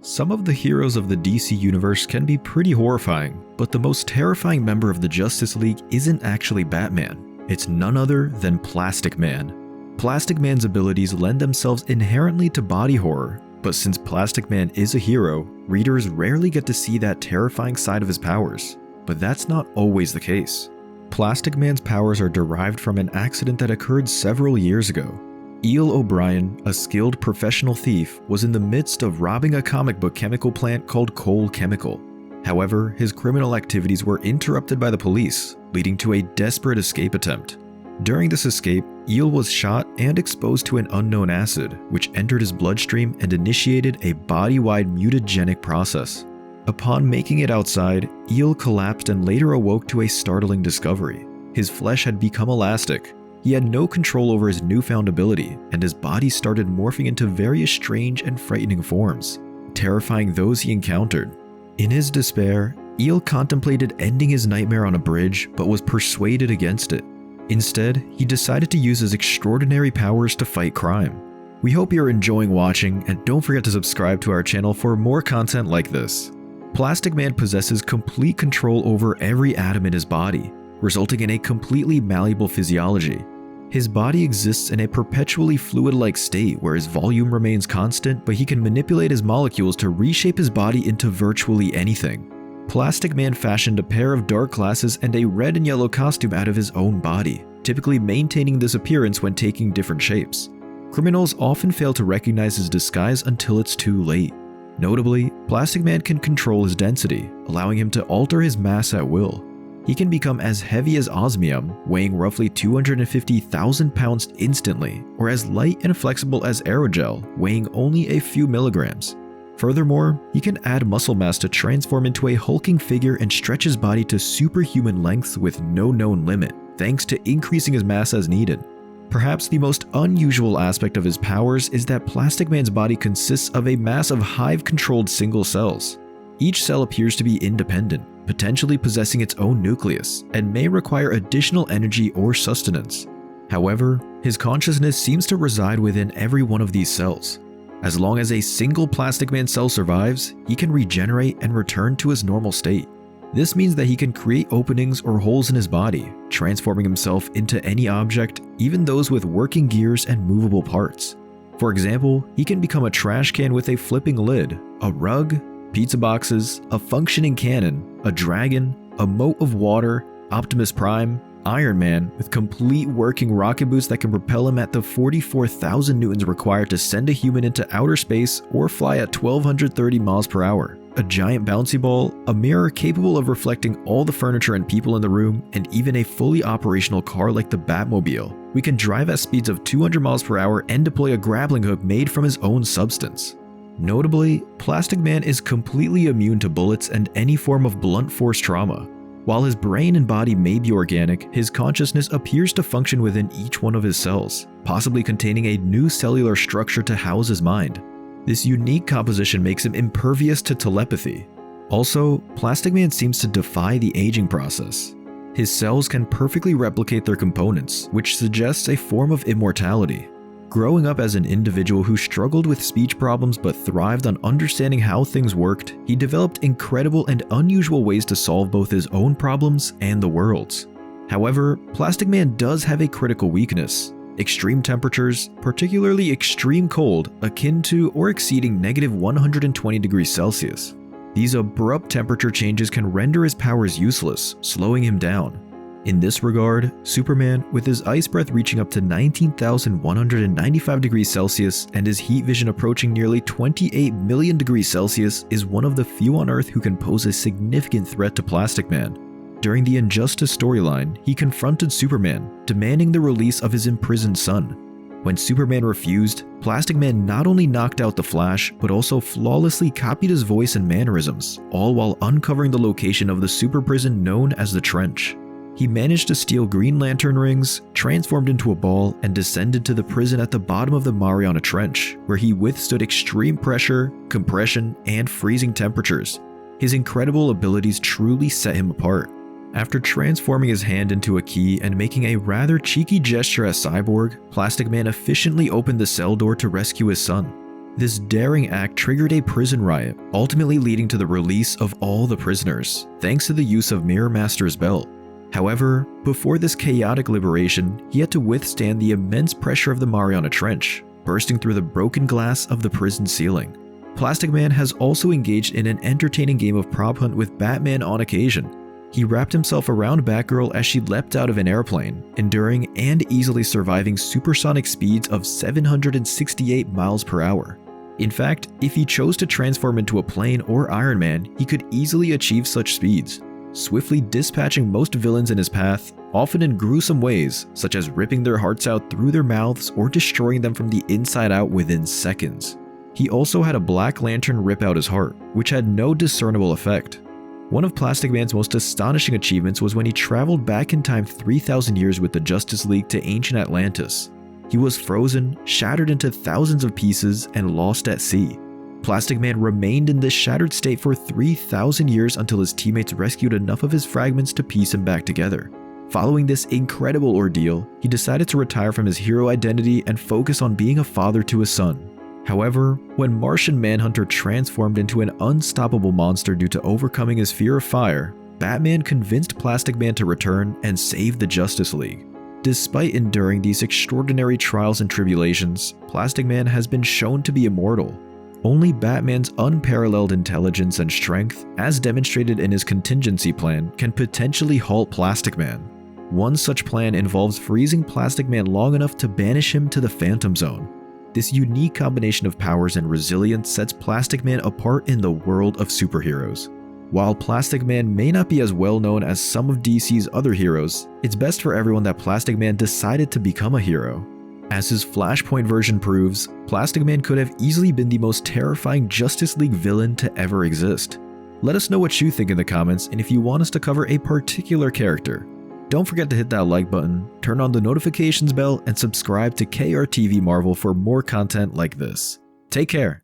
Some of the heroes of the DC universe can be pretty horrifying, but the most terrifying member of the Justice League isn't actually Batman. It's none other than Plastic Man. Plastic Man's abilities lend themselves inherently to body horror, but since Plastic Man is a hero, readers rarely get to see that terrifying side of his powers. But that's not always the case. Plastic Man's powers are derived from an accident that occurred several years ago. Eel O'Brien, a skilled professional thief, was in the midst of robbing a comic book chemical plant called Cole Chemical. However, his criminal activities were interrupted by the police, leading to a desperate escape attempt. During this escape, Eel was shot and exposed to an unknown acid, which entered his bloodstream and initiated a body-wide mutagenic process. Upon making it outside, Eel collapsed and later awoke to a startling discovery. His flesh had become elastic. He had no control over his newfound ability, and his body started morphing into various strange and frightening forms, terrifying those he encountered. In his despair, Eel contemplated ending his nightmare on a bridge, but was persuaded against it. Instead, he decided to use his extraordinary powers to fight crime. We hope you're enjoying watching, and don't forget to subscribe to our channel for more content like this. Plastic Man possesses complete control over every atom in his body, resulting in a completely malleable physiology. His body exists in a perpetually fluid-like state where his volume remains constant, but he can manipulate his molecules to reshape his body into virtually anything. Plastic Man fashioned a pair of dark glasses and a red and yellow costume out of his own body, typically maintaining this appearance when taking different shapes. Criminals often fail to recognize his disguise until it's too late. Notably, Plastic Man can control his density, allowing him to alter his mass at will. He can become as heavy as osmium, weighing roughly 250,000 pounds instantly, or as light and flexible as aerogel, weighing only a few milligrams. Furthermore, he can add muscle mass to transform into a hulking figure and stretch his body to superhuman lengths with no known limit, thanks to increasing his mass as needed. Perhaps the most unusual aspect of his powers is that Plastic Man's body consists of a mass of hive-controlled single cells. Each cell appears to be independent, potentially possessing its own nucleus, and may require additional energy or sustenance. However, his consciousness seems to reside within every one of these cells. As long as a single Plastic Man cell survives, he can regenerate and return to his normal state. This means that he can create openings or holes in his body, transforming himself into any object, even those with working gears and movable parts. For example, he can become a trash can with a flipping lid, a rug, pizza boxes, a functioning cannon, a dragon, a moat of water, Optimus Prime, Iron Man with complete working rocket boots that can propel him at the 44,000 newtons required to send a human into outer space or fly at 1,230 miles per hour, a giant bouncy ball, a mirror capable of reflecting all the furniture and people in the room, and even a fully operational car like the Batmobile. We can drive at speeds of 200 miles per hour and deploy a grappling hook made from his own substance. Notably, Plastic Man is completely immune to bullets and any form of blunt force trauma. While his brain and body may be organic, his consciousness appears to function within each one of his cells, possibly containing a new cellular structure to house his mind. This unique composition makes him impervious to telepathy. Also, Plastic Man seems to defy the aging process. His cells can perfectly replicate their components, which suggests a form of immortality. Growing up as an individual who struggled with speech problems but thrived on understanding how things worked, he developed incredible and unusual ways to solve both his own problems and the world's. However, Plastic Man does have a critical weakness: extreme temperatures, particularly extreme cold, akin to or exceeding -120 degrees Celsius. These abrupt temperature changes can render his powers useless, slowing him down. In this regard, Superman, with his ice breath reaching up to 19,195 degrees Celsius and his heat vision approaching nearly 28 million degrees Celsius, is one of the few on Earth who can pose a significant threat to Plastic Man. During the Injustice storyline, he confronted Superman, demanding the release of his imprisoned son. When Superman refused, Plastic Man not only knocked out the Flash, but also flawlessly copied his voice and mannerisms, all while uncovering the location of the super prison known as the Trench. He managed to steal Green Lantern rings, transformed into a ball, and descended to the prison at the bottom of the Mariana Trench, where he withstood extreme pressure, compression, and freezing temperatures. His incredible abilities truly set him apart. After transforming his hand into a key and making a rather cheeky gesture at Cyborg, Plastic Man efficiently opened the cell door to rescue his son. This daring act triggered a prison riot, ultimately leading to the release of all the prisoners, thanks to the use of Mirror Master's belt. However, before this chaotic liberation, he had to withstand the immense pressure of the Mariana Trench, bursting through the broken glass of the prison ceiling. Plastic Man has also engaged in an entertaining game of prop hunt with Batman on occasion. He wrapped himself around Batgirl as she leapt out of an airplane, enduring and easily surviving supersonic speeds of 768 miles per hour. In fact, if he chose to transform into a plane or Iron Man, he could easily achieve such speeds, swiftly dispatching most villains in his path, often in gruesome ways, such as ripping their hearts out through their mouths or destroying them from the inside out within seconds. He also had a Black Lantern rip out his heart, which had no discernible effect. One of Plastic Man's most astonishing achievements was when he traveled back in time 3,000 years with the Justice League to ancient Atlantis. He was frozen, shattered into thousands of pieces, and lost at sea. Plastic Man remained in this shattered state for 3,000 years until his teammates rescued enough of his fragments to piece him back together. Following this incredible ordeal, he decided to retire from his hero identity and focus on being a father to his son. However, when Martian Manhunter transformed into an unstoppable monster due to overcoming his fear of fire, Batman convinced Plastic Man to return and save the Justice League. Despite enduring these extraordinary trials and tribulations, Plastic Man has been shown to be immortal. Only Batman's unparalleled intelligence and strength, as demonstrated in his contingency plan, can potentially halt Plastic Man. One such plan involves freezing Plastic Man long enough to banish him to the Phantom Zone. This unique combination of powers and resilience sets Plastic Man apart in the world of superheroes. While Plastic Man may not be as well known as some of DC's other heroes, it's best for everyone that Plastic Man decided to become a hero. As his Flashpoint version proves, Plastic Man could have easily been the most terrifying Justice League villain to ever exist. Let us know what you think in the comments and if you want us to cover a particular character. Don't forget to hit that like button, turn on the notifications bell, and subscribe to KRTV Marvel for more content like this. Take care!